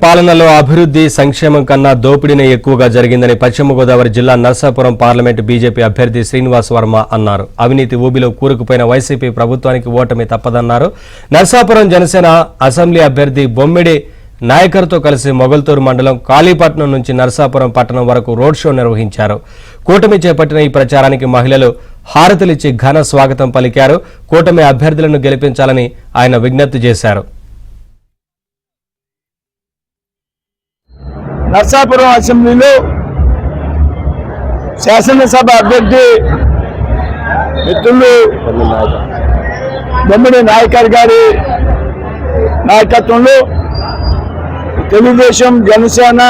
పాలనలో అభివృద్ధి సంక్షేమం కన్నా దోపిడీనే ఎక్కువగా జరిగిందని పశ్చిమ గోదావరి జిల్లా నర్సాపురం పార్లమెంట్ బీజేపీ అభ్యర్థి శ్రీనివాస్ వర్మ అన్నారు. అవినీతి ఊబిలో కూరుకుపోయిన వైసీపీ ప్రభుత్వానికి ఓటమి తప్పదన్నారు. నర్సాపురం జనసేన అసెంబ్లీ అభ్యర్థి బొమ్మిడి నాయకర్తో కలిసి మొగల్తూరు మండలం కాళీపట్నం నుంచి నర్సాపురం పట్టణం వరకు రోడ్ షో నిర్వహించారు. కూటమి చేపట్టిన ఈ ప్రచారానికి మహిళలు హారతులిచ్చి ఘన స్వాగతం పలికారు. కూటమి అభ్యర్థులను గెలిపించాలని ఆయన విజ్ఞప్తి చేశారు. నర్సాపురం అసెంబ్లీలో శాసనసభ అభ్యర్థి మిత్రులు బొమ్మిడి నాయకర్ గారి నాయకత్వంలో తెలుగుదేశం, జనసేన,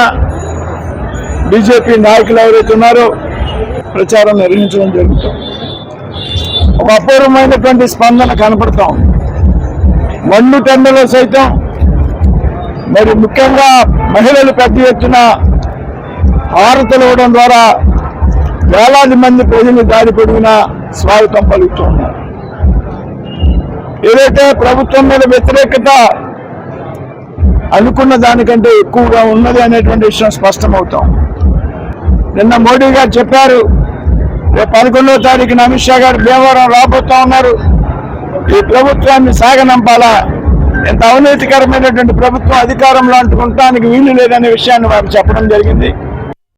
బీజేపీ నాయకులు ఎవరైతే ఉన్నారో ప్రచారం నిర్వహించడం జరుగుతుంది. ఒక అపూర్వమైనటువంటి స్పందన కనపడతాం. మండు టెండలో సైతం మరి ముఖ్యంగా మహిళలు పెద్ద ఎత్తున హారతులు ఇవ్వడం ద్వారా వేలాది మంది ప్రజలు దారి పొడిగిన స్వాగతం పలుకుతూ ఉన్నారు. ఏదైతే ప్రభుత్వం మీద వ్యతిరేకత అనుకున్న దానికంటే ఎక్కువగా ఉన్నది అనేటువంటి విషయం స్పష్టమవుతాం. నిన్న మోడీ గారు చెప్పారు, రేపు 11వ తారీఖున అమిత్ షా గారు భీమవరం రాబోతా ఉన్నారు. ఈ ప్రభుత్వాన్ని సాగనంపాలా, ఎంత అవినీతికరమైనటువంటి ప్రభుత్వం అధికారంలో అంటుకుంటానికి వీలు లేదనే విషయాన్ని వారు చెప్పడం జరిగింది.